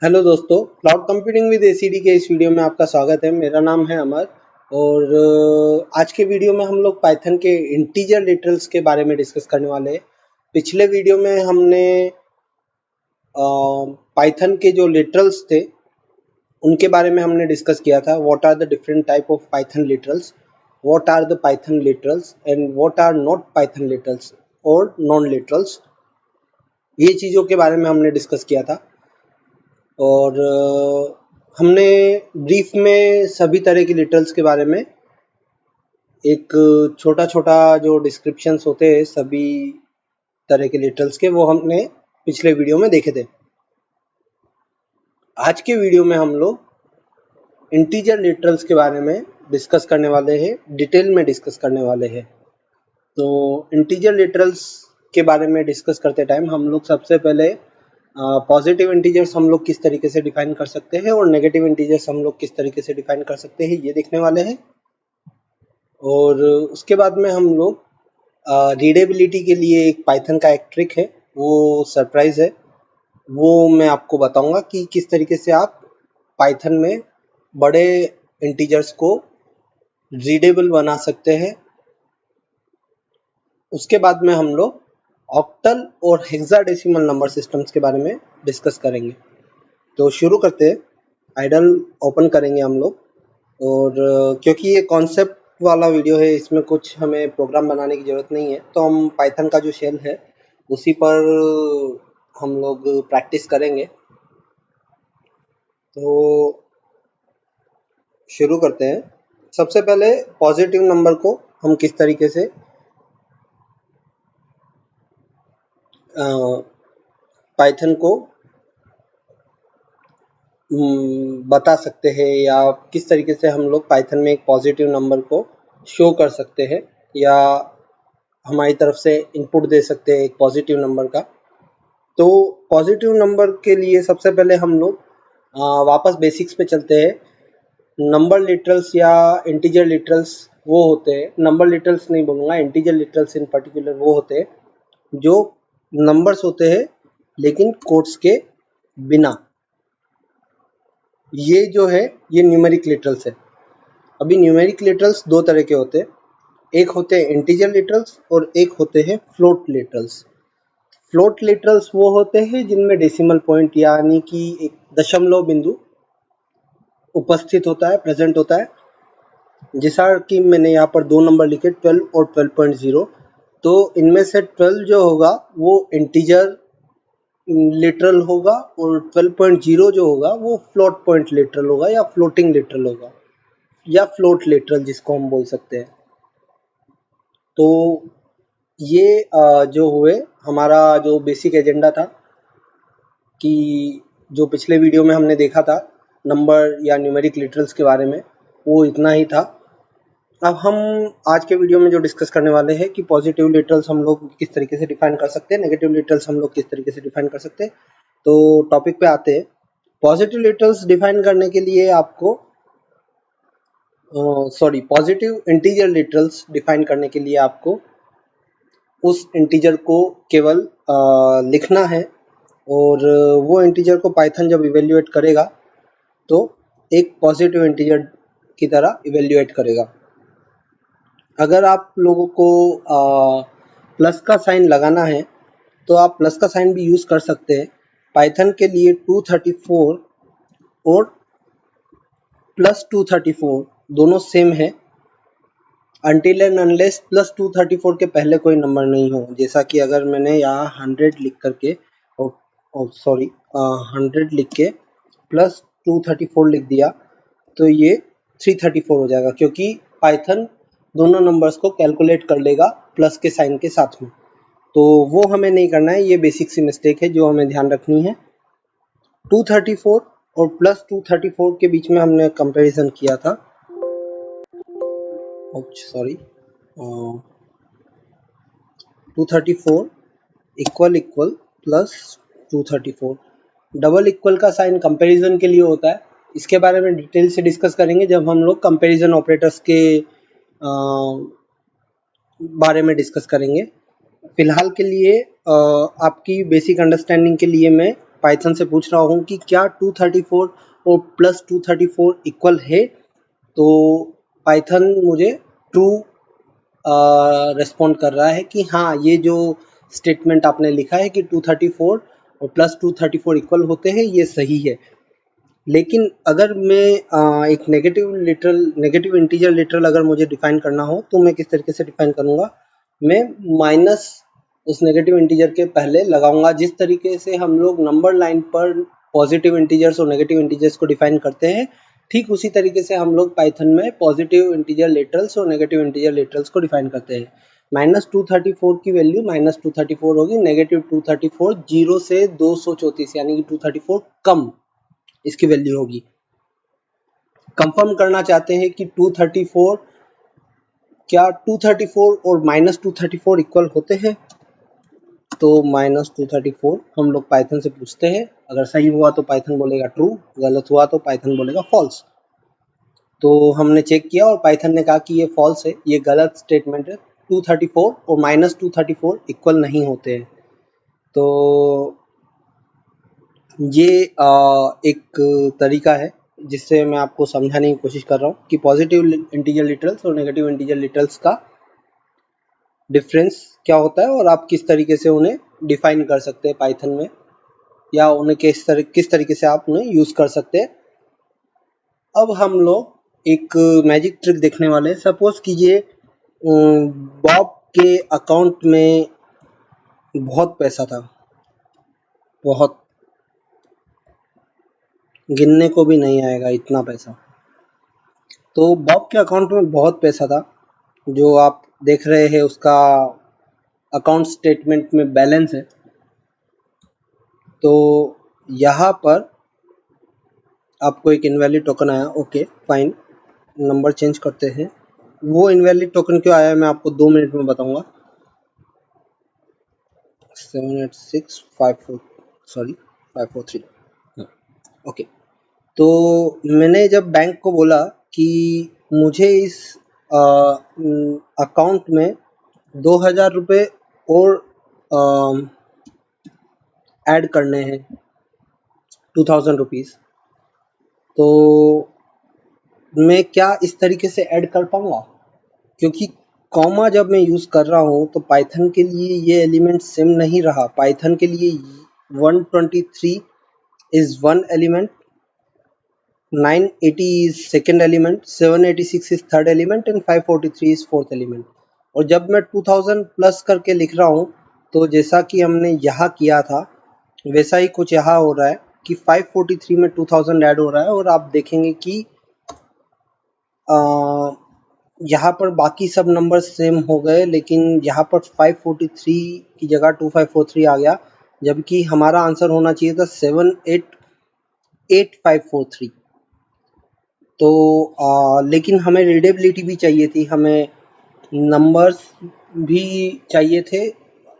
Hello दोस्तों, cloud computing with ACD के इस वीडियो में आपका स्वागत है। मेरा नाम है अमर और आज के वीडियो में हम लोग पाइथन के इंटीजर लिटरल्स के बारे में डिस्कस करने वाले हैं। पिछले वीडियो में हमने पाइथन के जो लिटरल्स थे उनके बारे में हमने डिस्कस किया था। What are the different type of Python literals, what are the Python literals and what are not Python literals और नॉन लिटरल्स, ये चीज़ों के बारे में हमने डिस्कस किया था। और हमने ब्रीफ में सभी तरह के लिटरल्स के बारे में एक छोटा छोटा जो डिस्क्रिप्शंस होते हैं सभी तरह के लिटरल्स के, वो हमने पिछले वीडियो में देखे थे। आज के वीडियो में हम लोग इंटीजर लिटरल्स के बारे में डिस्कस करने वाले हैं, डिटेल में डिस्कस करने वाले हैं। तो इंटीजर लिटरल्स के बारे में डिस्कस करते टाइम हम लोग सबसे पहले पॉजिटिव इंटीजर्स हम लोग किस तरीके से डिफाइन कर सकते हैं और नेगेटिव इंटीजर्स हम लोग किस तरीके से डिफाइन कर सकते हैं, ये देखने वाले हैं। और उसके बाद में हम लोग रीडेबिलिटी के लिए एक पाइथन का एक ट्रिक है, वो सरप्राइज है, वो मैं आपको बताऊंगा कि किस तरीके से आप पाइथन में बड़े इंटीजर्स को रीडेबल बना सकते हैं। उसके बाद में हम लोग ऑक्टल और हेक्साडेसिमल नंबर सिस्टम्स के बारे में डिस्कस करेंगे। तो शुरू करते हैं। आइडल ओपन करेंगे हम लोग और क्योंकि ये कॉन्सेप्ट वाला वीडियो है, इसमें कुछ हमें प्रोग्राम बनाने की ज़रूरत नहीं है, तो हम पाइथन का जो शेल है उसी पर हम लोग प्रैक्टिस करेंगे। तो शुरू करते हैं। सबसे पहले पॉजिटिव नंबर को हम किस तरीके से पाइथन को बता सकते हैं या किस तरीके से हम लोग पाइथन में एक पॉजिटिव नंबर को शो कर सकते हैं या हमारी तरफ से इनपुट दे सकते हैं एक पॉजिटिव नंबर का। तो पॉजिटिव नंबर के लिए सबसे पहले हम लोग वापस बेसिक्स पे चलते हैं। नंबर लिटरल्स या इंटीजर लिटरल्स वो होते हैं, नंबर लिटरल्स नहीं बोलूँगा, इंटीजर लिटरल्स इन पर्टिकुलर वो होते हैं जो नंबर्स होते हैं लेकिन कोट्स के बिना। ये जो है ये न्यूमेरिक लिटरल्स है। अभी न्यूमेरिक लिटरल्स दो तरह के होते हैं, एक होते हैं इंटीजर लिटरल्स और एक होते हैं फ्लोट लिटरल्स। फ्लोट लिटरल्स वो होते हैं जिनमें डेसिमल पॉइंट यानी कि एक दशमलव बिंदु उपस्थित होता है, प्रेजेंट होता है। जैसा कि मैंने यहाँ पर दो नंबर लिखे 12 और 12.0, तो इनमें से 12 जो होगा वो इंटीजर लिटरल होगा और 12.0 जो होगा वो फ्लोट पॉइंट लिटरल होगा या फ्लोटिंग लिटरल होगा या फ्लोट लिटरल जिसको हम बोल सकते हैं। तो ये जो हुए हमारा जो बेसिक एजेंडा था कि जो पिछले वीडियो में हमने देखा था नंबर या न्यूमेरिक लिटरल्स के बारे में, वो इतना ही था। अब हम आज के वीडियो में जो डिस्कस करने वाले हैं कि पॉजिटिव लिटरल्स हम लोग किस तरीके से डिफाइन कर सकते हैं, नेगेटिव लिटरल्स हम लोग किस तरीके से डिफाइन कर सकते हैं। तो टॉपिक पे आते हैं। पॉजिटिव लिटरल्स डिफाइन करने के लिए आपको पॉजिटिव इंटीजर लिटरल्स डिफाइन करने के लिए आपको उस इंटीजर को केवल लिखना है और वो इंटीजर को पाइथन जब इवेल्युएट करेगा तो एक पॉजिटिव इंटीजर की तरह इवेल्युएट करेगा। अगर आप लोगों को प्लस का साइन लगाना है तो आप प्लस का साइन भी यूज़ कर सकते हैं। पाइथन के लिए 234 और प्लस 234 दोनों सेम है अनटिल एंड अनलेस प्लस 234 के पहले कोई नंबर नहीं हो। जैसा कि अगर मैंने यहाँ 100 लिख करके 100 लिख के प्लस 234 लिख दिया तो ये 334 हो जाएगा, क्योंकि पाइथन दोनों नंबर्स को कैलकुलेट कर लेगा प्लस के साइन के साथ में। तो वो हमें नहीं करना है, ये बेसिक सी मिस्टेक है जो हमें ध्यान रखनी है। 234 और प्लस 234 के बीच में हमने कंपैरिजन किया था। Sorry, 234 equal plus 234। Double equal का साइन कंपैरिजन के लिए होता है। इसके बारे में डिटेल से डिस्कस करेंगे जब हम लोग कंपैरिजन ऑपरेटर्स के बारे में डिस्कस करेंगे। फिलहाल के लिए आपकी बेसिक अंडरस्टैंडिंग के लिए मैं पाइथन से पूछ रहा हूँ कि क्या 234 और प्लस 234 इक्वल है, तो पाइथन मुझे ट्रू रिस्पॉन्ड कर रहा है कि हाँ, ये जो स्टेटमेंट आपने लिखा है कि 234 और प्लस 234 इक्वल होते हैं, ये सही है। लेकिन अगर मैं एक नेगेटिव इंटीजर लिटरल अगर मुझे डिफाइन करना हो, तो मैं किस तरीके से डिफाइन करूँगा? मैं माइनस उस नेगेटिव इंटीजर के पहले लगाऊंगा। जिस तरीके से हम लोग नंबर लाइन पर पॉजिटिव इंटीजर्स और नेगेटिव इंटीजर्स को डिफाइन करते हैं, ठीक उसी तरीके से हम लोग पाइथन में पॉजिटिव इंटीजर लिटरल्स और नेगेटिव इंटीजर लिटरल्स को डिफाइन करते हैं। -234 की वैल्यू -234 होगी, -234 0 से 234 यानी कि 234 कम इसकी वैल्यू होगी। कंफर्म करना चाहते हैं कि 234 क्या 234 और -234 इक्वल होते हैं, तो -234 हम लोग पाइथन से पूछते हैं। अगर सही हुआ तो पाइथन बोलेगा ट्रू, गलत हुआ तो पाइथन बोलेगा फॉल्स। तो हमने चेक किया और पाइथन ने कहा कि ये फॉल्स है, ये गलत स्टेटमेंट है। 234 और -234 इक्वल नहीं होते हैं। तो ये एक तरीका है जिससे मैं आपको समझाने की कोशिश कर रहा हूँ कि पॉजिटिव इंटीजर लिटरल्स और नेगेटिव इंटीजर लिटरल्स का डिफरेंस क्या होता है और आप किस तरीके से उन्हें डिफाइन कर सकते हैं पाइथन में, या उन्हें किस तरीके से आप उन्हें यूज़ कर सकते हैं। अब हम लोग एक मैजिक ट्रिक देखने वाले हैं। सपोज कीजिए बॉब के अकाउंट में बहुत पैसा था, बहुत, गिनने को भी नहीं आएगा इतना पैसा। तो बॉब के अकाउंट में बहुत पैसा था, जो आप देख रहे हैं उसका अकाउंट स्टेटमेंट में बैलेंस है। तो यहाँ पर आपको एक इनवैलिड टोकन आया, ओके फाइन, नंबर चेंज करते हैं। वो इनवैलिड टोकन क्यों आया मैं आपको 2 मिनट में बताऊंगा। 78654 सॉरी 543 ओके। तो मैंने जब बैंक को बोला कि मुझे इस अकाउंट में 2000 रुपये और ऐड करने हैं, 2000 रुपीज़, तो मैं क्या इस तरीके से ऐड कर पाऊंगा? क्योंकि कॉमा जब मैं यूज़ कर रहा हूँ तो पाइथन के लिए ये एलिमेंट सेम नहीं रहा। पाइथन के लिए 123 is one element, 980 is second element, 786 is third element and 543 is fourth element। और जब मैं 2000 प्लस करके लिख रहा हूँ, तो जैसा कि हमने यहाँ किया था वैसा ही कुछ यहाँ हो रहा है कि 543 में 2000 ऐड हो रहा है। और आप देखेंगे कि यहाँ पर बाकी सब नंबर सेम हो गए, लेकिन यहाँ पर 543 की जगह 2543 आ गया, जबकि हमारा आंसर होना चाहिए था 788543। तो लेकिन हमें रीडेबिलिटी भी चाहिए थी, हमें नंबर्स भी चाहिए थे,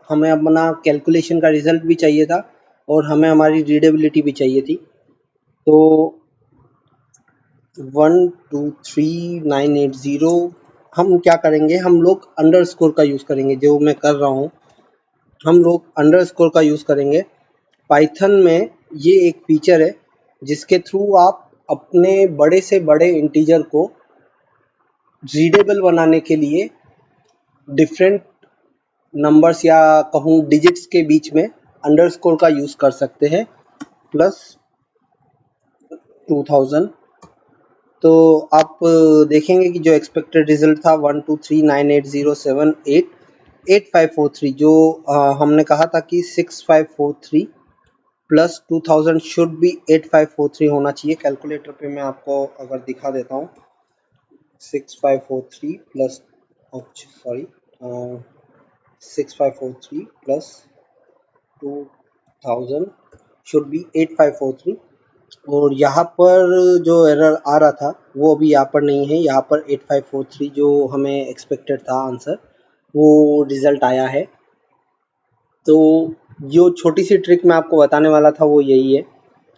हमें अपना कैलकुलेशन का रिजल्ट भी चाहिए था और हमें हमारी रीडेबिलिटी भी चाहिए थी। तो 123980 हम क्या करेंगे, हम लोग अंडरस्कोर का यूज़ करेंगे, जो मैं कर रहा हूँ। हम लोग अंडरस्कोर का यूज़ करेंगे। पाइथन में ये एक फीचर है जिसके थ्रू आप अपने बड़े से बड़े इंटीजर को रीडेबल बनाने के लिए डिफरेंट नंबर्स या कहूँ डिजिट्स के बीच में अंडरस्कोर का यूज़ कर सकते हैं, प्लस 2000। तो आप देखेंगे कि जो एक्सपेक्टेड रिजल्ट था 1239807885543, जो हमने कहा था कि 6543 प्लस 2000 शुड बी 8543 होना चाहिए। कैलकुलेटर पे मैं आपको अगर दिखा देता हूँ, 6543 plus sorry 6543 plus 2000 should be 8543। और यहाँ पर जो एरर आ रहा था वो अभी यहाँ पर नहीं है, यहाँ पर 8543 जो हमें एक्सपेक्टेड था आंसर, वो रिज़ल्ट आया है। तो जो छोटी सी ट्रिक मैं आपको बताने वाला था वो यही है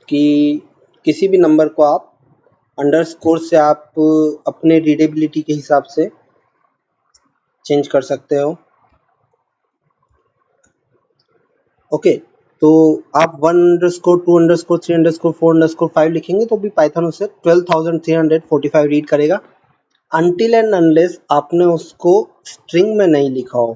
कि किसी भी नंबर को आप अंडरस्कोर से आप अपने रीडेबिलिटी के हिसाब से चेंज कर सकते हो। ओके, तो आप 1_2_, 3_4, 4_5 लिखेंगे तो भी पाइथन उसे 12,345 रीड करेगा, अनटिल एंड अनलेस आपने उसको स्ट्रिंग में नहीं लिखा हो।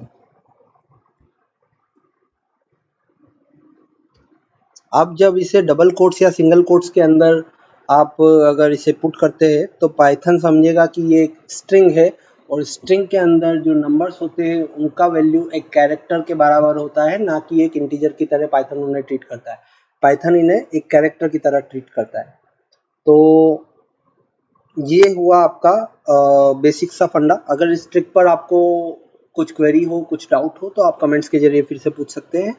आप जब इसे डबल कोट्स या सिंगल कोट्स के अंदर आप अगर इसे पुट करते हैं तो पाइथन समझेगा कि ये एक स्ट्रिंग है, और स्ट्रिंग के अंदर जो नंबर्स होते हैं उनका वैल्यू एक कैरेक्टर के बराबर होता है, ना कि एक इंटीजर की तरह पाइथन उन्हें ट्रीट करता है। पाइथन इन्हें एक कैरेक्टर की तरह ट्रीट करता है। तो ये हुआ आपका बेसिक सा फंडा। अगर इस ट्रिक पर आपको कुछ क्वेरी हो, कुछ डाउट हो, तो आप कमेंट्स के जरिए फिर से पूछ सकते हैं।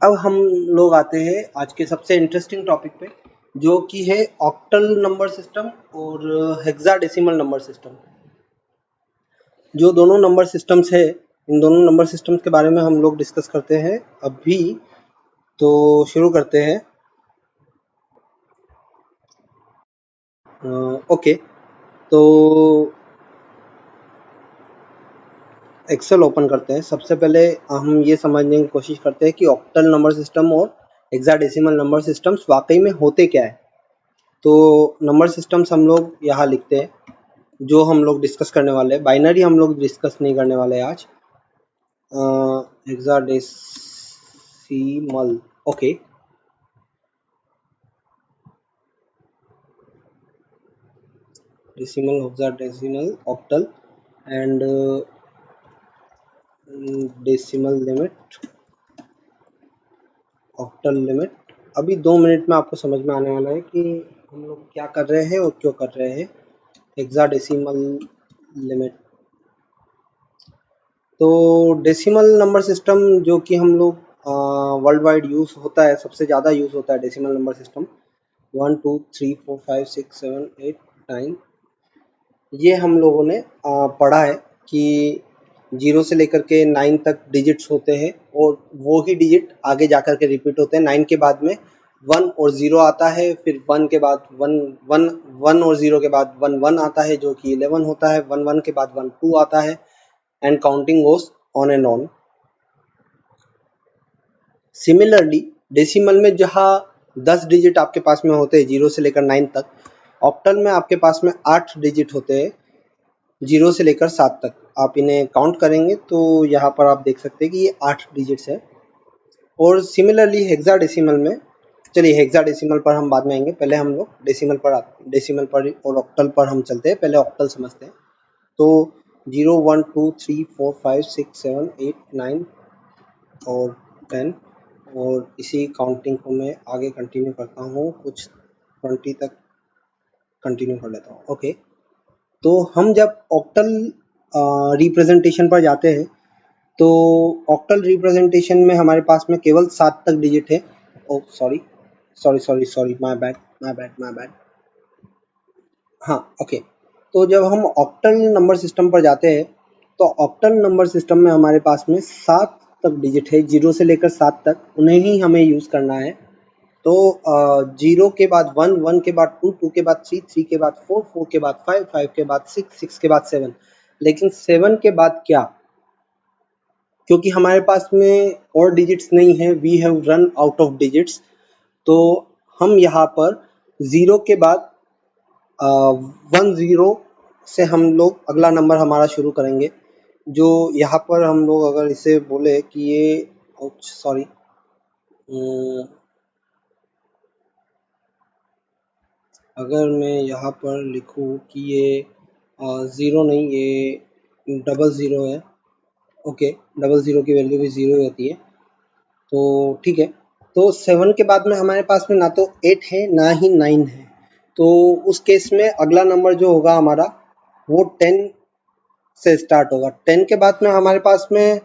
अब हम लोग आते हैं आज के सबसे इंटरेस्टिंग टॉपिक पे, जो कि है ऑक्टल नंबर सिस्टम और हेक्साडेसिमल नंबर सिस्टम। जो दोनों नंबर सिस्टम्स है, इन दोनों नंबर सिस्टम्स के बारे में हम लोग डिस्कस करते हैं अभी। तो शुरू करते हैं। ओके, तो एक्सेल ओपन करते हैं। सबसे पहले हम ये समझने की कोशिश करते हैं कि ऑक्टल नंबर सिस्टम और हेक्साडेसिमल नंबर सिस्टम्स वाकई में होते क्या है। तो नंबर सिस्टम्स हम लोग यहाँ लिखते हैं, जो हम लोग डिस्कस करने वाले हैं। बाइनरी हम लोग डिस्कस नहीं करने वाले हैं आज। Hexadecimal, okay, decimal, hexadecimal, octal and decimal limit, octal limit. अभी 2 मिनट में आपको समझ में आने वाला है कि हम लोग क्या कर रहे हैं और क्यों कर रहे हैं। हेक्साडेसिमल लिमिट, तो डेसिमल नंबर सिस्टम जो कि हम लोग वर्ल्ड वाइड यूज़ होता है, सबसे ज़्यादा यूज़ होता है डेसिमल नंबर सिस्टम। 1 2 3 4 5 6 7 8 9, ये हम लोगों ने पढ़ा है कि 0 से लेकर के 9 तक डिजिट्स होते हैं, और वो ही डिजिट आगे जाकर के रिपीट होते हैं। 9 के बाद में 1 और 0 आता है, फिर 1 के बाद 1 1 1 और 0 के बाद 1 1 आता है, जो कि 11 होता है। 1 1 के बाद 1 2 आता है, and counting goes on and on. Similarly decimal में जहाँ 10 डिजिट आपके पास में होते हैं 0 से लेकर 9 तक, ऑक्टल में आपके पास में 8 डिजिट होते हैं 0 से लेकर 7 तक। आप इन्हें काउंट करेंगे तो यहाँ पर आप देख सकते हैं कि ये 8 डिजिट्स है। और सिमिलरली हेक्साडेसिमल में, चलिए हेक्साडेसिमल पर हम बाद में आएंगे, पहले हम लोग डेसिमल पर और ऑक्टल पर हम चलते हैं। पहले ऑक्टल समझते हैं। तो 0 1 2 3 4 5 6 7 8 9 और 10, और इसी काउंटिंग को मैं आगे कंटिन्यू करता हूँ, कुछ 20 तक कंटिन्यू कर लेता हूँ। ओके, तो हम जब ऑक्टल रिप्रेजेंटेशन पर जाते हैं, तो ऑक्टल रिप्रेजेंटेशन में हमारे पास में केवल 7 तक डिजिट है। Oh sorry sorry sorry sorry, my bad my bad my bad. हाँ, ओके, तो जब हम ऑक्टल नंबर सिस्टम पर जाते हैं, तो ऑक्टल नंबर सिस्टम में हमारे पास में 7 तक डिजिट है, 0 से लेकर 7 तक, उन्हें ही हमें यूज़ करना है। तो 0 के बाद 1, 1 के बाद 2, 2 के बाद 3, 3 के बाद 4, 4 के बाद 5, 5 के बाद 6, 6 के बाद 7। लेकिन 7 के बाद क्या? क्योंकि हमारे पास में और डिजिट्स नहीं है, we have run out of digits, तो हम यहाँ पर 0 के बाद 1 0 से हम लोग अगला नंबर हमारा शुरू करेंगे। जो यहाँ पर हम लोग अगर इसे बोले कि ये सॉरी, अगर मैं यहाँ पर लिखूँ कि ये 0 नहीं, ये 00 है। ओके, 00 की वैल्यू भी 0 होती है, तो ठीक है। तो 7 के बाद में हमारे पास में ना तो 8 है ना ही 9 है, तो उस केस में अगला नंबर जो होगा हमारा वो 10 से स्टार्ट होगा। 10 के बाद में हमारे पास में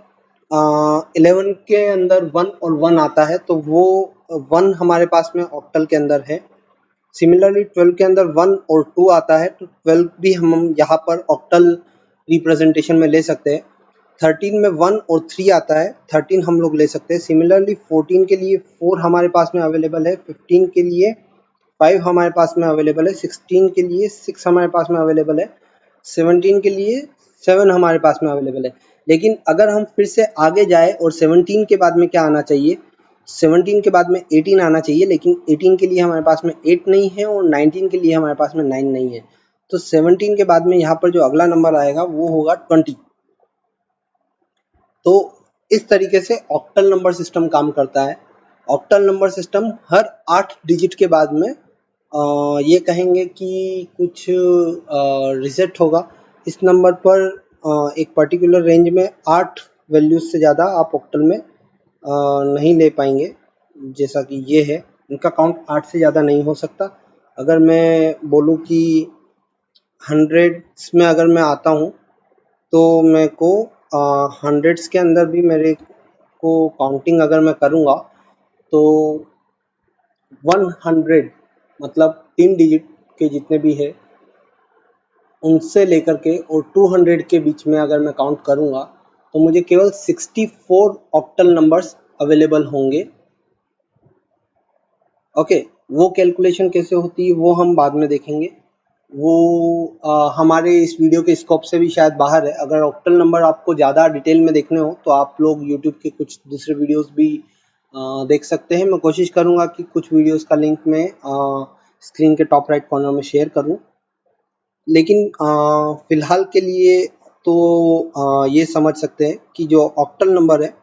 11 के अंदर 1 और 1 आता है, तो वो 1 हमारे पास में ऑक्टल के अंदर है। सिमिलरली 12 के अंदर 1 और 2 आता है, तो 12 भी हम यहाँ पर ऑक्टल रिप्रेजेंटेशन में ले सकते हैं। 13 में 1 और 3 आता है, 13 हम लोग ले सकते हैं। सिमिलरली 14 के लिए 4 हमारे पास में अवेलेबल है, 15 के लिए 5 हमारे पास में अवेलेबल है, 16 के लिए 6 हमारे पास में अवेलेबल है, 17 के लिए 7 हमारे पास में अवेलेबल है। लेकिन अगर हम फिर से आगे जाए और 17 के बाद में क्या आना चाहिए, 17 के बाद में 18 आना चाहिए, लेकिन 18 के लिए हमारे पास में 8 नहीं है और 19 के लिए हमारे पास में 9 नहीं है। तो 17 के बाद में यहाँ पर जो अगला नंबर आएगा वो होगा 20। तो इस तरीके से ऑक्टल नंबर सिस्टम काम करता है। ऑक्टल नंबर सिस्टम हर 8 डिजिट के बाद में ये कहेंगे कि कुछ रिसेट होगा। इस नंबर पर एक पर्टिकुलर रेंज में 8 वैल्यूज से ज़्यादा आप ऑक्टल में नहीं ले पाएंगे, जैसा कि ये है। इनका काउंट 8 से ज़्यादा नहीं हो सकता। अगर मैं बोलूँ कि हंड्रेड्स में अगर मैं आता हूँ तो मेरे को हंड्रेड्स के अंदर भी मेरे को काउंटिंग अगर मैं करूँगा तो 100 मतलब 3 डिजिट के जितने भी है उनसे लेकर के और 200 के बीच में अगर मैं काउंट करूँगा तो मुझे केवल 64 ऑक्टल नंबर्स अवेलेबल होंगे। ओके, वो कैलकुलेशन कैसे होती है वो हम बाद में देखेंगे। वो हमारे इस वीडियो के स्कोप से भी शायद बाहर है। अगर ऑक्टल नंबर आपको ज़्यादा डिटेल में देखने हो तो आप लोग यूट्यूब के कुछ दूसरे वीडियोस भी देख सकते हैं। मैं कोशिश करूँगा कि कुछ वीडियोस का लिंक मैं स्क्रीन के टॉप राइट कॉर्नर में शेयर करूँ, लेकिन फ़िलहाल के लिए तो ये समझ सकते हैं कि जो ऑक्टल नंबर है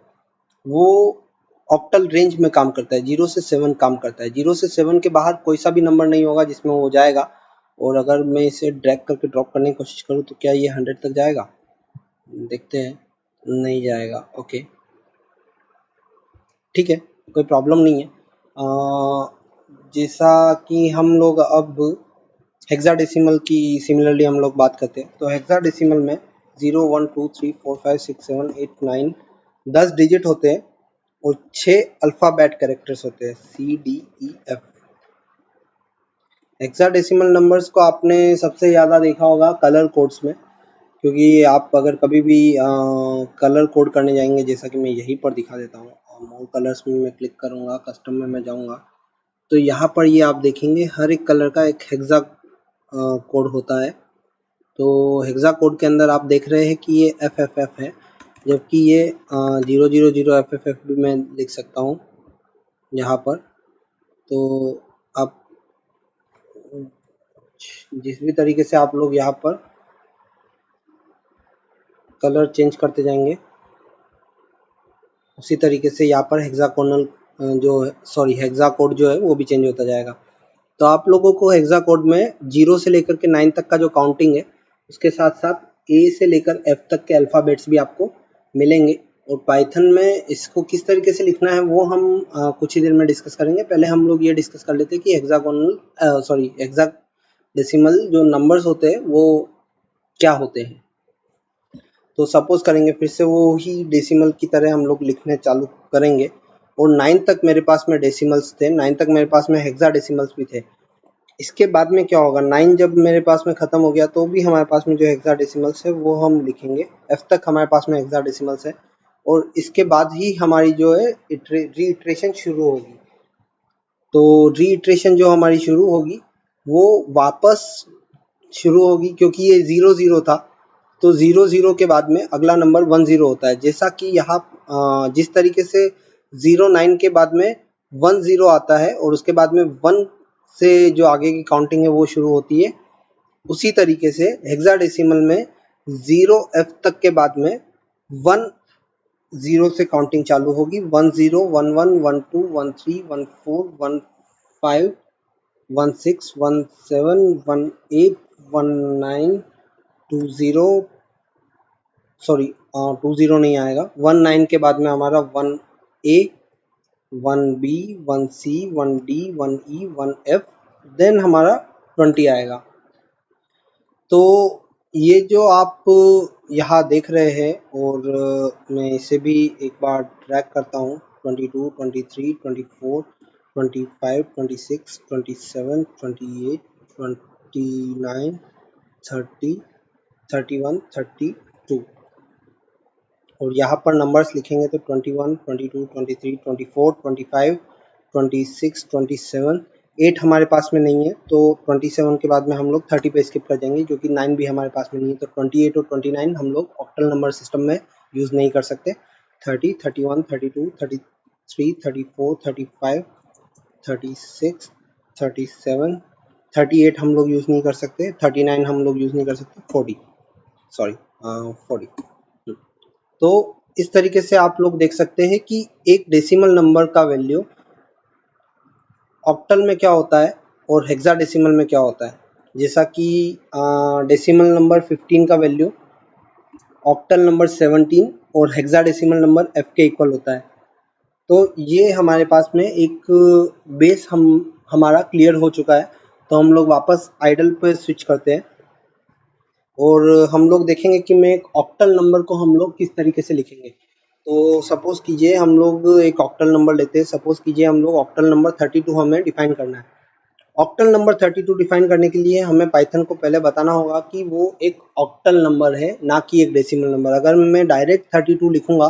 वो ऑक्टल रेंज में काम करता है, 0 से 7 काम करता है। 0 से 7 के बाहर कोई सा भी नंबर नहीं होगा जिसमें वो जाएगा। और अगर मैं इसे ड्रैग करके ड्रॉप करने की कोशिश करूँ तो क्या ये 100 तक जाएगा? देखते हैं, नहीं जाएगा। ओके, ठीक है, कोई प्रॉब्लम नहीं है। जैसा कि हम लोग अब हेक्साडेसिमल की सिमिलरली हम लोग बात करते हैं, तो हेक्साडेसिमल में 0 1 2 3 4 5 6 7 8 9 10 डिजिट होते हैं और 6 अल्फ़ाबेट कैरेक्टर्स होते हैं, CDEF। हेक्साडेसिमल नंबर्स को आपने सबसे ज़्यादा देखा होगा कलर कोड्स में, क्योंकि आप अगर कभी भी कलर कोड करने जाएंगे, जैसा कि मैं यहीं पर दिखा देता हूँ, मोर कलर्स में मैं क्लिक करूँगा, कस्टम में मैं जाऊँगा तो यहाँ पर ये आप देखेंगे हर एक कलर का एक हेक्सा कोड होता है। तो हेक्सा कोड के अंदर आप देख रहे हैं कि ये FFF है, जबकि ये 000 FFF भी मैं लिख सकता हूँ यहाँ पर। तो आप जिस भी तरीके से आप लोग यहाँ पर कलर चेंज करते जाएंगे उसी तरीके से यहाँ पर हेक्साकोनल हेक्सा कोड जो है वो भी चेंज होता जाएगा। तो आप लोगों को हेक्सा कोड में 0 से लेकर के 9 तक का जो काउंटिंग है उसके साथ साथ A से लेकर F तक के अल्फ़ाबेट्स भी आपको मिलेंगे। और पाइथन में इसको किस तरीके से लिखना है वो हम कुछ ही देर में डिस्कस करेंगे। पहले हम लोग ये डिस्कस कर लेते हैं कि हेक्साडेसिमल जो नंबर्स होते हैं वो क्या होते हैं। तो सपोज करेंगे फिर से वो ही डेसिमल की तरह हम लोग लिखने चालू करेंगे और 9 तक मेरे पास में डेसिमल्स थे, 9 तक मेरे पास में हेक्साडेसिमल्स भी थे। इसके बाद में क्या होगा, 9 जब मेरे पास में ख़त्म हो गया तो भी हमारे पास में जो हेक्साडेसिमल्स है वो हम लिखेंगे। F तक हमारे पास में हेक्साडेसिमल्स है और इसके बाद ही हमारी जो है रीइटरेशन शुरू होगी। तो रीइटरेशन जो हमारी शुरू होगी वो वापस शुरू होगी, क्योंकि ये 0 था तो 0 के बाद में अगला नंबर 10 होता है। जैसा कि यहाँ जिस तरीके से 09 के बाद में 10 आता है और उसके बाद में 1 से जो आगे की काउंटिंग है वो शुरू होती है, उसी तरीके से हेक्साडेसिमल में 0F तक के बाद में 10 से काउंटिंग चालू होगी। 10 11 12 13 14 15 16 17 18 19 20 20 नहीं आएगा, 19 के बाद में हमारा 1A 1B 1C 1D 1E 1F then हमारा 20 आएगा। तो ये जो आप यहाँ देख रहे हैं और मैं इसे भी एक बार ट्रैक करता हूँ, 22 23 24 25 26 27 28 29 30 31 32 और यहाँ पर नंबर्स लिखेंगे तो 21 22 23 24 25 26 27 8 हमारे पास में नहीं है तो 27 के बाद में हम लोग 30 पे स्किप कर जाएंगे, क्योंकि 9 भी हमारे पास में नहीं है। तो 28 और 29 हम लोग ऑक्टल नंबर सिस्टम में यूज़ नहीं कर सकते। 30, 31, 32, 33, 34, 35, 36, 37, 38 हम लोग यूज़ नहीं कर सकते। 39 हम लोग यूज़ नहीं कर सकते। 40 तो इस तरीके से आप लोग देख सकते हैं कि एक डेसिमल नंबर का वैल्यू ऑक्टल में क्या होता है और हेक्साडेसिमल में क्या होता है। जैसा कि डेसिमल नंबर 15 का वैल्यू ऑक्टल नंबर 17 और हेक्साडेसिमल नंबर f के इक्वल होता है। तो ये हमारे पास में एक बेस हमारा क्लियर हो चुका है। तो हम लोग वापस आइडल पे स्विच करते हैं और हम लोग देखेंगे कि मैं एक ऑक्टल नंबर को हम लोग किस तरीके से लिखेंगे। तो सपोज कीजिए हम लोग एक ऑक्टल नंबर लेते हैं। सपोज कीजिए हम लोग ऑक्टल नंबर 32 हमें डिफाइन करना है। ऑक्टल नंबर 32 डिफाइन करने के लिए हमें पाइथन को पहले बताना होगा कि वो एक ऑक्टल नंबर है, ना कि एक डेसिमल नंबर। अगर मैं डायरेक्ट 32 लिखूंगा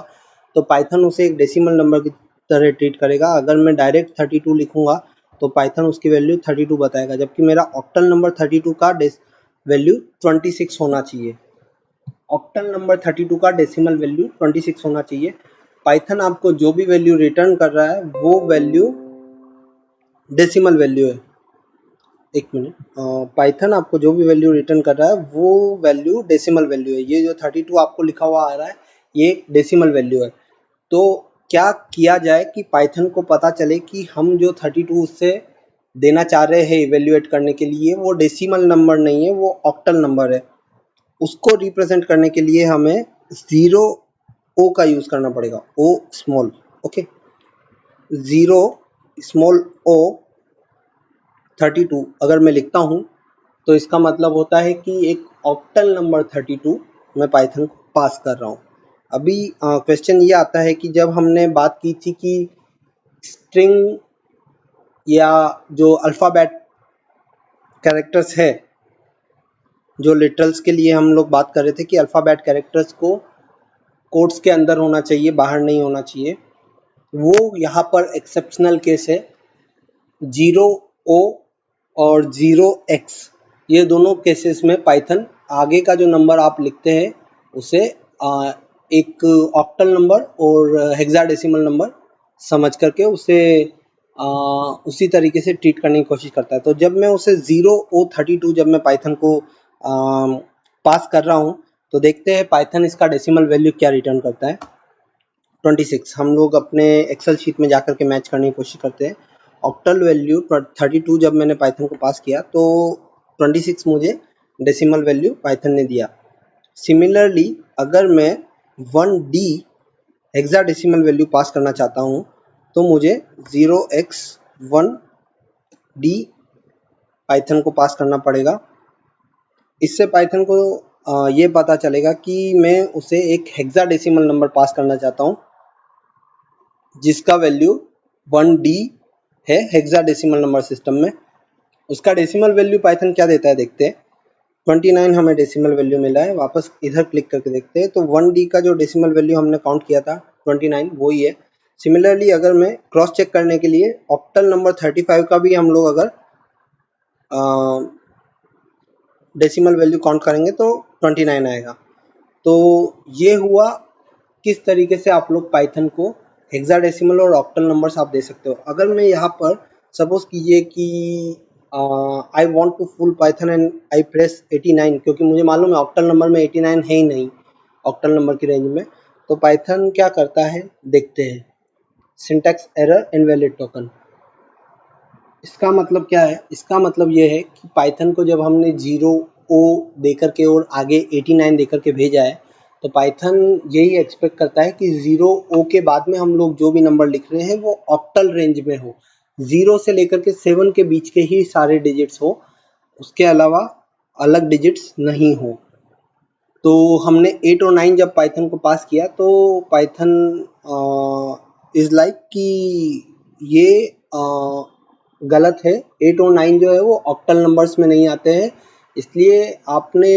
तो पाइथन उसे एक डेसिमल नंबर की तरह ट्रीट करेगा। अगर मैं डायरेक्ट 32 लिखूंगा तो पाइथन उसकी वैल्यू 32 बताएगा, जबकि मेरा ऑक्टल नंबर 32 का वैल्यू 26 होना चाहिए। ऑक्टल नंबर 32 का डेसिमल वैल्यू 26 होना चाहिए। पाइथन आपको जो भी वैल्यू रिटर्न कर रहा है वो वैल्यू डेसिमल वैल्यू है। एक मिनट, पाइथन आपको जो भी वैल्यू रिटर्न कर रहा है वो वैल्यू डेसिमल वैल्यू है। ये जो 32 आपको लिखा हुआ आ रहा है ये डेसिमल वैल्यू है। तो क्या किया जाए कि पाइथन को पता चले कि हम जो 32 उससे देना चाह रहे हैं इवेल्युएट करने के लिए वो डेसिमल नंबर नहीं है, वो ऑक्टल नंबर है। उसको रिप्रेजेंट करने के लिए हमें 0 ओ का यूज करना पड़ेगा। ओ स्मॉल, ओके, 0 स्मॉल ओ 32 अगर मैं लिखता हूँ तो इसका मतलब होता है कि एक ऑक्टल नंबर 32 मैं पाइथन को पास कर रहा हूँ। अभी क्वेश्चन ये आता है कि जब हमने बात की थी कि स्ट्रिंग या जो अल्फ़ाबेट कैरेक्टर्स है, जो लिटरल्स के लिए हम लोग बात कर रहे थे कि अल्फ़ाबेट कैरेक्टर्स को कोड्स के अंदर होना चाहिए, बाहर नहीं होना चाहिए। वो यहाँ पर एक्सेप्शनल केस है। 0 ओ और 0 एक्स, ये दोनों केसेस में पाइथन आगे का जो नंबर आप लिखते हैं उसे एक ऑक्टल नंबर और हेक्साडेसिमल नंबर समझ करके उसे उसी तरीके से ट्रीट करने की कोशिश करता है। तो जब मैं उसे 0O32 जब मैं पाइथन को पास कर रहा हूँ तो देखते हैं पाइथन इसका डेसिमल वैल्यू क्या रिटर्न करता है। 26 हम लोग अपने एक्सेल शीट में जाकर के मैच करने की कोशिश करते हैं। ऑक्टल वैल्यू 32 जब मैंने पाइथन को पास किया तो 26 मुझे डेसिमल वैल्यू पाइथन ने दिया। सिमिलरली अगर मैं 1D हेक्साडेसिमल वैल्यू पास करना चाहता हूँ तो मुझे 0x1D पाइथन को पास करना पड़ेगा। इससे पाइथन को ये पता चलेगा कि मैं उसे एक हेक्साडेसिमल नंबर पास करना चाहता हूँ जिसका वैल्यू 1D है हेक्साडेसिमल नंबर सिस्टम में। उसका डेसिमल वैल्यू पाइथन क्या देता है देखते हैं। 29 हमें डेसिमल वैल्यू मिला है। वापस इधर क्लिक करके देखते हैं तो 1D का जो डेसिमल वैल्यू हमने काउंट किया था 29 वही है। सिमिलरली अगर मैं क्रॉस चेक करने के लिए ऑक्टल नंबर 35 का भी हम लोग अगर डेसिमल वैल्यू काउंट करेंगे तो 29 आएगा। तो ये हुआ किस तरीके से आप लोग पाइथन को हेक्साडेसिमल और ऑक्टल नंबर्स आप दे सकते हो। अगर मैं यहाँ पर सपोज कीजिए कि I want to full Python and I press 89, क्योंकि मुझे मालूम है ऑक्टल नंबर में 89 है ही नहीं ऑक्टल नंबर की रेंज में। तो पाइथन क्या करता है देखते हैं। सिंटैक्स एरर इनवैलिड टोकन, इसका मतलब क्या है। इसका मतलब ये है कि पाइथन को जब हमने 0O दे करके और आगे 89 दे करके भेजा है तो पाइथन यही एक्सपेक्ट करता है कि 0O के बाद में हम लोग जो भी नंबर लिख रहे हैं वो ऑक्टल रेंज में हो, 0 से लेकर के 7 के बीच के ही सारे डिजिट्स हो, उसके अलावा अलग डिजिट्स नहीं हो। तो हमने 8 और 9 जब पाइथन को पास किया तो पाइथन इज लाइक कि ये गलत है। 8 और 9 जो है वो ऑक्टल नंबर्स में नहीं आते हैं, इसलिए आपने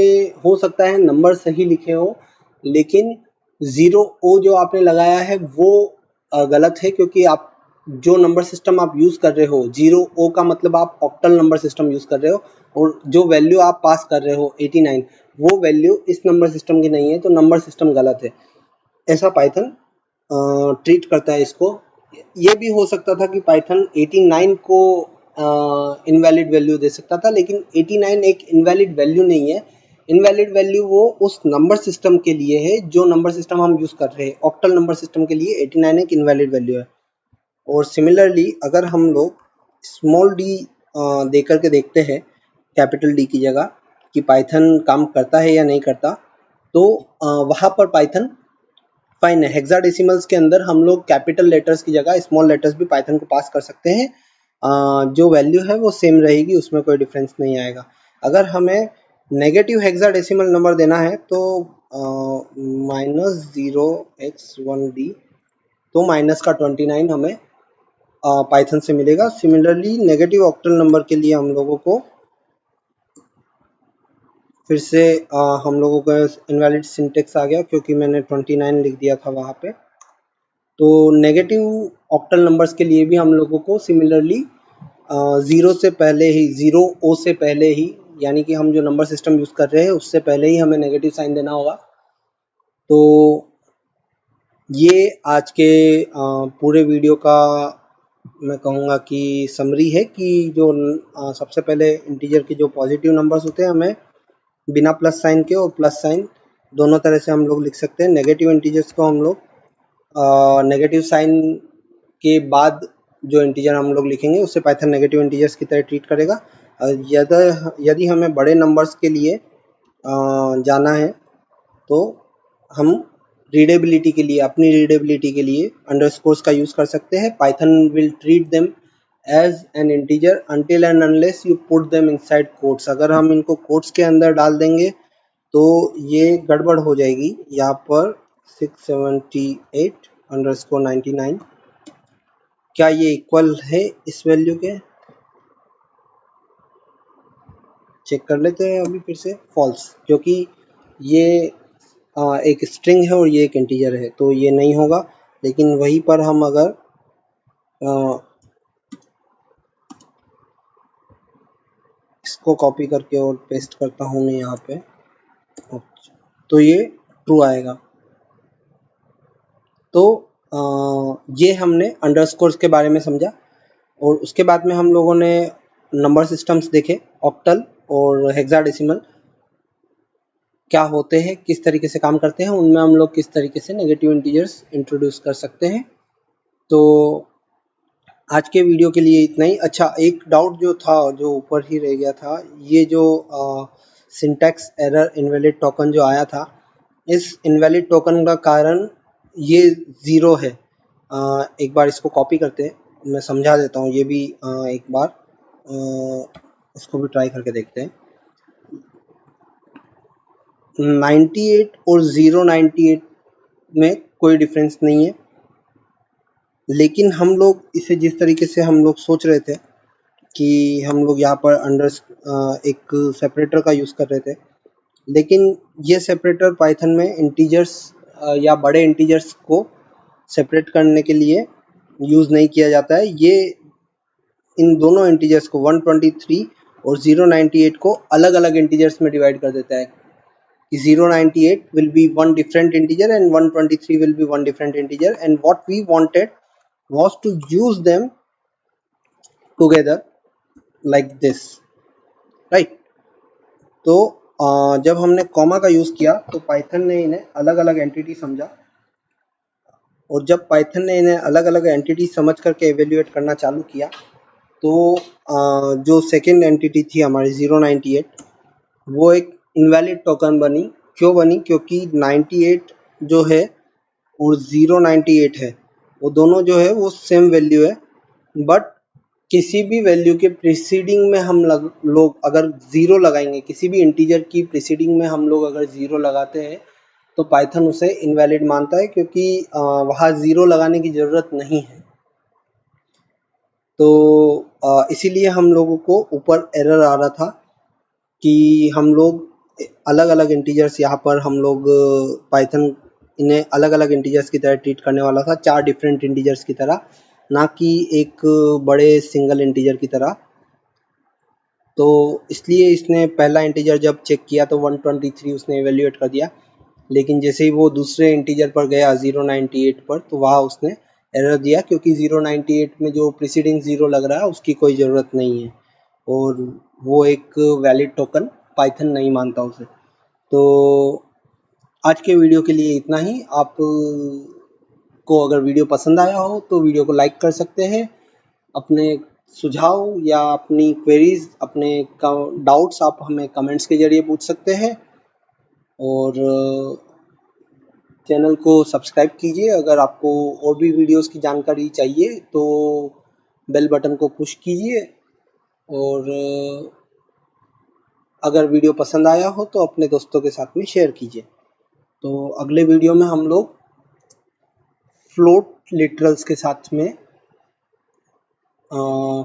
हो सकता है नंबर सही लिखे हो लेकिन 0O जो आपने लगाया है वो गलत है, क्योंकि आप जो नंबर सिस्टम आप यूज़ कर रहे हो 0O का मतलब आप ऑक्टल नंबर सिस्टम यूज़ कर रहे हो और जो वैल्यू आप पास कर रहे हो 89 वो वैल्यू इस नंबर सिस्टम की नहीं है, तो नंबर सिस्टम गलत है। ऐसा पाइथन ट्रीट करता है इसको। ये भी हो सकता था कि पाइथन 89 को इनवैलिड वैल्यू दे सकता था, लेकिन 89 एक इनवैलिड वैल्यू नहीं है। इनवैलिड वैल्यू वो उस नंबर सिस्टम के लिए है जो नंबर सिस्टम हम यूज कर रहे हैं। ऑक्टल नंबर सिस्टम के लिए 89 एक इनवैलिड वैल्यू है। और सिमिलरली अगर हम लोग स्मॉल डी दे करके देखते हैं कैपिटल डी की जगह कि पाइथन काम करता है या नहीं करता, तो वहाँ पर पाइथन फाइन है। हेक्साडेसिमल्स के अंदर हम लोग कैपिटल लेटर्स की जगह स्मॉल लेटर्स भी पाइथन को पास कर सकते हैं। जो वैल्यू है वो सेम रहेगी, उसमें कोई डिफरेंस नहीं आएगा। अगर हमें नेगेटिव हेक्साडेसिमल नंबर देना है तो -0x1d, तो माइनस का 29 हमें पाइथन से मिलेगा। सिमिलरली नेगेटिव ऑक्टल नंबर के लिए हम लोगों को फिर से हम लोगों का इनवैलिड सिंटेक्स आ गया क्योंकि मैंने 29 लिख दिया था वहाँ पे। तो नेगेटिव ऑक्टल नंबर्स के लिए भी हम लोगों को सिमिलरली 0 से पहले ही, 0 ओ से पहले ही, यानी कि हम जो नंबर सिस्टम यूज़ कर रहे हैं उससे पहले ही हमें नेगेटिव साइन देना होगा। तो ये आज के पूरे वीडियो का मैं कहूँगा कि समरी है कि जो सबसे पहले इंटीजर के जो पॉजिटिव नंबर्स होते हैं हमें बिना प्लस साइन के और प्लस साइन दोनों तरह से हम लोग लिख सकते हैं। नेगेटिव इंटीजर्स को हम लोग नेगेटिव साइन के बाद जो इंटीजर हम लोग लिखेंगे उससे पाइथन नेगेटिव इंटीजर्स की तरह ट्रीट करेगा। यदि हमें बड़े नंबर्स के लिए जाना है तो हम रीडेबिलिटी के लिए, अपनी रीडेबिलिटी के लिए अंडरस्कोर्स का यूज़ कर सकते हैं। Python will treat them as an integer until and unless you put them inside quotes. अगर हम इनको कोट्स के अंदर डाल देंगे तो ये गड़बड़ हो जाएगी। यहाँ पर 678_99 क्या ये इक्वल है इस वैल्यू के? चेक कर लेते हैं अभी फिर से। फॉल्स, क्योंकि ये एक स्ट्रिंग है और ये एक इंटीजर है, तो ये नहीं होगा। लेकिन वहीं पर हम अगर इसको कॉपी करके और पेस्ट करता हूँ मैं यहाँ पे, तो ये ट्रू आएगा। तो ये हमने अंडरस्कोर्स के बारे में समझा। और उसके बाद में हम लोगों ने नंबर सिस्टम्स देखे, ऑक्टल और हेक्साडेसिमल क्या होते हैं, किस तरीके से काम करते हैं, उनमें हम लोग किस तरीके से नेगेटिव इंटीजर्स इंट्रोड्यूस कर सकते हैं। तो आज के वीडियो के लिए इतना ही। अच्छा, एक डाउट जो था, जो ऊपर ही रह गया था, ये जो सिंटैक्स एरर इनवैलिड टोकन जो आया था, इस इनवैलिड टोकन का कारण ये 0 है। एक बार इसको कॉपी करते हैं, मैं समझा देता हूँ ये भी एक बार। इसको भी ट्राई करके देखते हैं। 98 और 098 में कोई डिफरेंस नहीं है, लेकिन हम लोग इसे जिस तरीके से हम लोग सोच रहे थे कि हम लोग यहाँ पर एक सेपरेटर का यूज़ कर रहे थे, लेकिन ये सेपरेटर पाइथन में इंटीजर्स या बड़े इंटीजर्स को सेपरेट करने के लिए यूज़ नहीं किया जाता है। ये इन दोनों इंटीजर्स को 123 और 098 को अलग अलग इंटीजर्स में डिवाइड कर देता है कि 098 will be one different integer and 123 will be one different integer, and what we wanted was to use them together like this, right? तो जब हमने कॉमा का यूज़ किया तो पाइथन ने इन्हें अलग अलग एंटिटी समझा, और जब पाइथन ने इन्हें अलग अलग एंटिटी समझ करके एवेल्यूएट करना चालू किया तो जो सेकेंड एंटिटी थी हमारी 098, वो एक इनवैलिड टोकन बनी। क्यों बनी? क्योंकि 98 जो है और 098 है, वो दोनों जो है वो सेम वैल्यू है, बट किसी भी वैल्यू के प्रीसीडिंग में हम लोग अगर 0 लगाएंगे, किसी भी इंटीजर की प्रीसीडिंग में हम लोग अगर 0 लगाते हैं तो पाइथन उसे इनवैलिड मानता है, क्योंकि वहाँ 0 लगाने की ज़रूरत नहीं है। तो इसीलिए हम लोगों को ऊपर एरर आ रहा था कि हम लोग अलग अलग इंटीजर्स, यहाँ पर हम लोग पाइथन इन्हें अलग अलग इंटीजर्स की तरह ट्रीट करने वाला था, 4 डिफरेंट इंटीजर्स की तरह, ना कि एक बड़े सिंगल इंटीजर की तरह। तो इसलिए इसने पहला इंटीजर जब चेक किया तो 123 उसने इवेल्यूएट कर दिया। लेकिन जैसे ही वो दूसरे इंटीजर पर गया 098 पर, तो वहाँ उसने एरर दिया, क्योंकि 098 में जो प्रीसीडिंग 0 लग रहा है उसकी कोई ज़रूरत नहीं है और वो एक वैलिड टोकन पाइथन नहीं मानता उसे। तो आज के वीडियो के लिए इतना ही। आप को अगर वीडियो पसंद आया हो तो वीडियो को लाइक कर सकते हैं। अपने सुझाव या अपनी क्वेरीज, अपने डाउट्स आप हमें कमेंट्स के जरिए पूछ सकते हैं और चैनल को सब्सक्राइब कीजिए। अगर आपको और भी वीडियोस की जानकारी चाहिए तो बेल बटन को पुश कीजिए और अगर वीडियो पसंद आया हो तो अपने दोस्तों के साथ में शेयर कीजिए। तो अगले वीडियो में हम लोग फ्लोट लिटरल्स के साथ में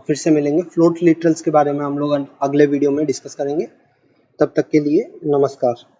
फिर से मिलेंगे। फ्लोट लिटरल्स के बारे में हम लोग अगले वीडियो में डिस्कस करेंगे। तब तक के लिए नमस्कार।